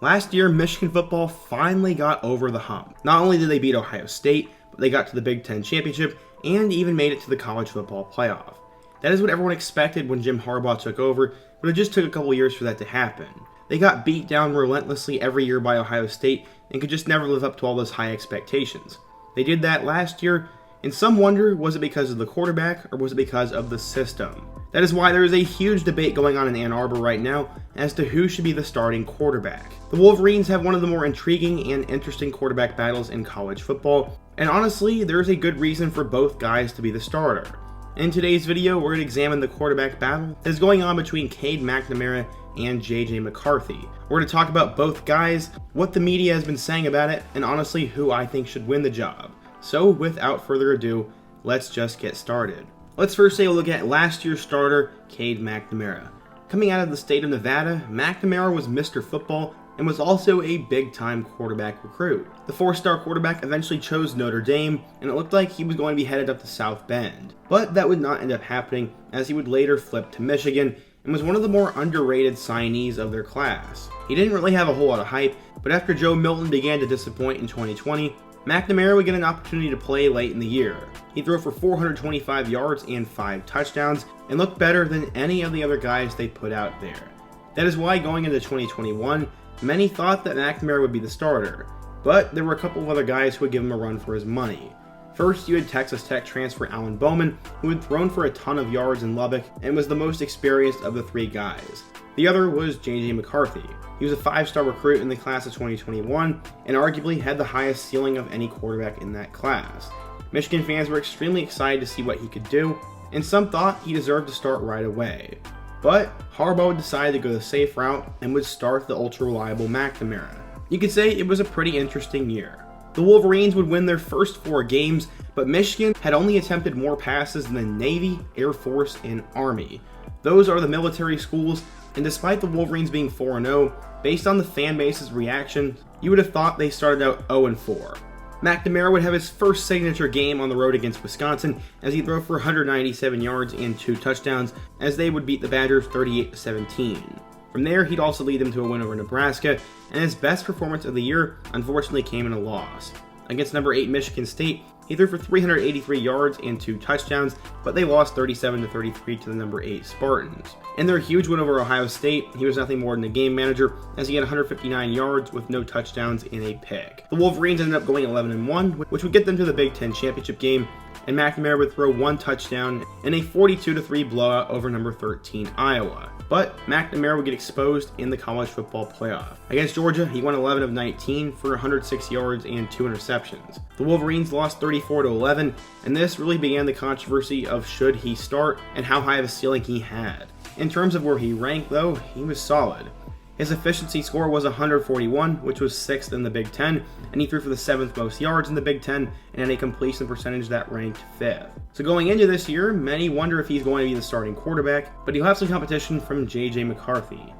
Last year, Michigan football finally got over the hump. Not only did they beat Ohio State, but they got to the Big Ten championship and even made it to the college football playoff. That is what everyone expected when Jim Harbaugh took over, but it just took a couple years for that to happen. They got beat down relentlessly every year by Ohio State and could just never live up to all those high expectations. They did that last year, and some wonder, was it because of the quarterback or was it because of the system? That is why there is a huge debate going on in Ann Arbor right now as to who should be the starting quarterback. The Wolverines have one of the more intriguing and interesting quarterback battles in college football, and honestly, there is a good reason for both guys to be the starter. In today's video, we're going to examine the quarterback battle that is going on between Cade McNamara and JJ McCarthy. We're going to talk about both guys, what the media has been saying about it, and honestly who I think should win the job. So without further ado, let's just get started. Let's first take a look at last year's starter, Cade McNamara. Coming out of the state of Nevada, McNamara was Mr. Football and was also a big-time quarterback recruit. The four-star quarterback eventually chose Notre Dame, and it looked like he was going to be headed up to South Bend. But that would not end up happening, as he would later flip to Michigan and was one of the more underrated signees of their class. He didn't really have a whole lot of hype, but after Joe Milton began to disappoint in 2020, McNamara would get an opportunity to play late in the year. He threw for 425 yards and 5 touchdowns and looked better than any of the other guys they put out there. That is why going into 2021, many thought that McNamara would be the starter, but there were a couple of other guys who would give him a run for his money. First, you had Texas Tech transfer Alan Bowman, who had thrown for a ton of yards in Lubbock and was the most experienced of the three guys. The other was JJ McCarthy. He was a 5-star recruit in the class of 2021 and arguably had the highest ceiling of any quarterback in that class. Michigan fans were extremely excited to see what he could do, and some thought he deserved to start right away. But Harbaugh decided to go the safe route and would start the ultra-reliable McNamara. You could say it was a pretty interesting year. The Wolverines would win their first 4 games, but Michigan had only attempted more passes than the Navy, Air Force, and Army. Those are the military schools, and despite the Wolverines being 4-0, based on the fan base's reaction, you would have thought they started out 0-4. McNamara would have his first signature game on the road against Wisconsin as he threw for 197 yards and 2 touchdowns as they would beat the Badgers 38-17. From there, he'd also lead them to a win over Nebraska, and his best performance of the year unfortunately came in a loss. Against number 8 Michigan State, he threw for 383 yards and 2 touchdowns, but they lost 37-33 to the number 8 Spartans. In their huge win over Ohio State, he was nothing more than a game manager as he had 159 yards with no touchdowns and a pick. The Wolverines ended up going 11-1, which would get them to the Big Ten championship game, and McNamara would throw 1 touchdown in a 42-3 blowout over number 13 Iowa. But McNamara would get exposed in the college football playoff. Against Georgia, he won 11 of 19 for 106 yards and 2 interceptions. The Wolverines lost 34-11, and this really began the controversy of should he start and how high of a ceiling he had. In terms of where he ranked though, he was solid. His efficiency score was 141, which was 6th in the Big Ten, and he threw for the 7th most yards in the Big Ten and had a completion percentage that ranked 5th. So going into this year, many wonder if he's going to be the starting quarterback, but he'll have some competition from JJ McCarthy.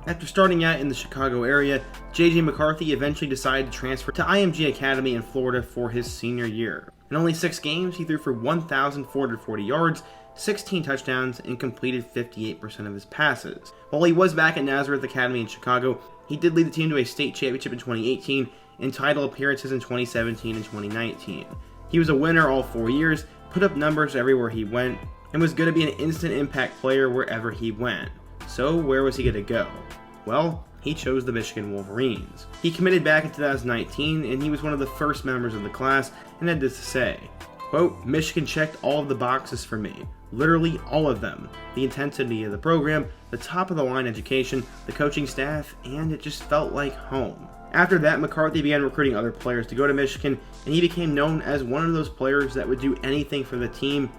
After starting out in the Chicago area, JJ McCarthy eventually decided to transfer to IMG Academy in Florida for his senior year. In only 6 games, he threw for 1,440 yards, 16 touchdowns, and completed 58% of his passes. While he was back at Nazareth Academy in Chicago, he did lead the team to a state championship in 2018 and title appearances in 2017 and 2019. He was a winner all 4 years, put up numbers everywhere he went, and was going to be an instant impact player wherever he went. So where was he going to go? Well, he chose the Michigan Wolverines. He committed back in 2019, and he was one of the first members of the class and had this to say, quote, "Michigan checked all of the boxes for me. Literally all of them. The intensity of the program, the top of the line education, the coaching staff, and it just felt like home." After that, McCarthy began recruiting other players to go to Michigan, and he became known as one of those players that would do anything for the team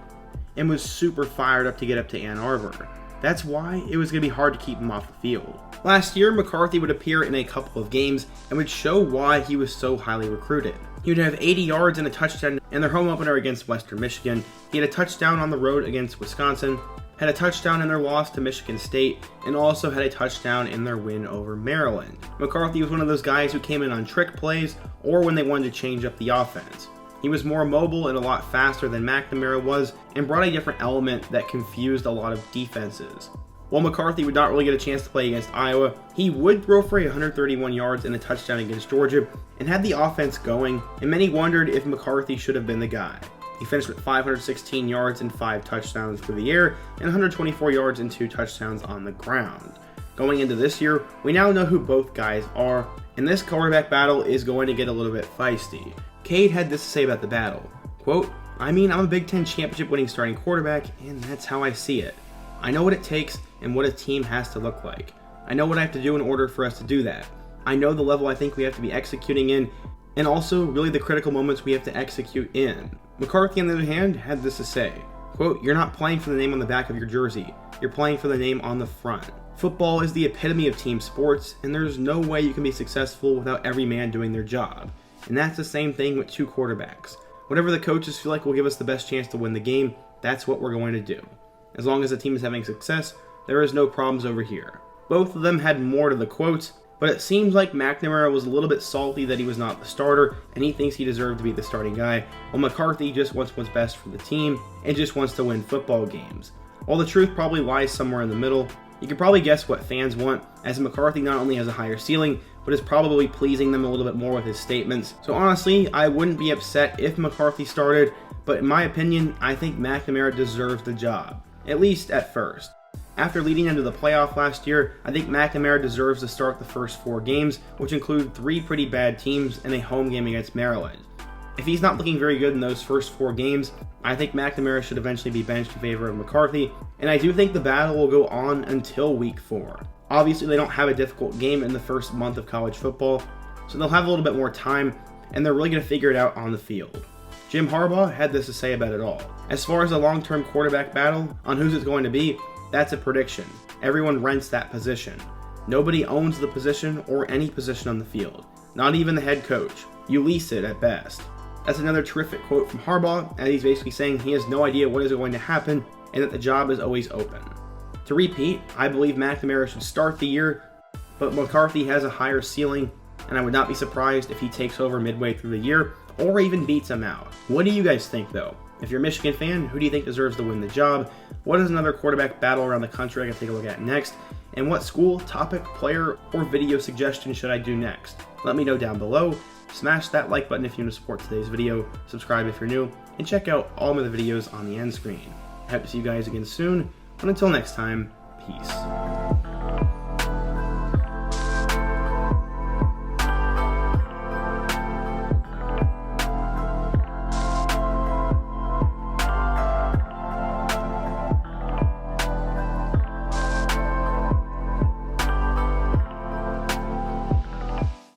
and was super fired up to get up to Ann Arbor. That's why it was going to be hard to keep him off the field. Last year, McCarthy would appear in a couple of games and would show why he was so highly recruited. He would have 80 yards and a touchdown in their home opener against Western Michigan. He had a touchdown on the road against Wisconsin, had a touchdown in their loss to Michigan State, and also had a touchdown in their win over Maryland. McCarthy was one of those guys who came in on trick plays or when they wanted to change up the offense. He was more mobile and a lot faster than McNamara was and brought a different element that confused a lot of defenses. While McCarthy would not really get a chance to play against Iowa, he would throw for 131 yards and a touchdown against Georgia and had the offense going, and many wondered if McCarthy should have been the guy. He finished with 516 yards and 5 touchdowns through the air and 124 yards and 2 touchdowns on the ground. Going into this year, we now know who both guys are, and this quarterback battle is going to get a little bit feisty. Cade had this to say about the battle, quote, "I mean, I'm a Big Ten championship winning starting quarterback, and that's how I see it. I know what it takes and what a team has to look like. I know what I have to do in order for us to do that. I know the level I think we have to be executing in, and also really the critical moments we have to execute in." McCarthy, on the other hand, had this to say, quote, "You're not playing for the name on the back of your jersey. You're playing for the name on the front. Football is the epitome of team sports, and there's no way you can be successful without every man doing their job. And that's the same thing with two quarterbacks. Whatever the coaches feel like will give us the best chance to win the game, that's what we're going to do. As long as the team is having success, there is no problems over here." Both of them had more to the quotes, but it seems like McNamara was a little bit salty that he was not the starter, and he thinks he deserved to be the starting guy, while McCarthy just wants what's best for the team and just wants to win football games. While the truth probably lies somewhere in the middle, you can probably guess what fans want, as McCarthy not only has a higher ceiling, but is probably pleasing them a little bit more with his statements. So honestly, I wouldn't be upset if McCarthy started, but in my opinion, I think McNamara deserves the job, at least at first. After leading into the playoff last year, I think McNamara deserves to start the first 4 games, which include 3 pretty bad teams and a home game against Maryland. If he's not looking very good in those first 4 games, I think McNamara should eventually be benched in favor of McCarthy, and I do think the battle will go on until week 4. Obviously, they don't have a difficult game in the first month of college football, so they'll have a little bit more time, and they're really going to figure it out on the field. Jim Harbaugh had this to say about it all. As far as the long-term quarterback battle, on whose it's going to be, that's a prediction. Everyone rents that position. Nobody owns the position or any position on the field. Not even the head coach. You lease it at best. That's another terrific quote from Harbaugh, as he's basically saying he has no idea what is going to happen and that the job is always open. To repeat, I believe McNamara should start the year, but McCarthy has a higher ceiling, and I would not be surprised if he takes over midway through the year or even beats him out. What do you guys think though? If you're a Michigan fan, who do you think deserves to win the job? What is another quarterback battle around the country I can take a look at next? And what school, topic, player, or video suggestion should I do next? Let me know down below. Smash that like button if you want to support today's video, subscribe if you're new, and check out all my other videos on the end screen. I hope to see you guys again soon, but until next time, peace.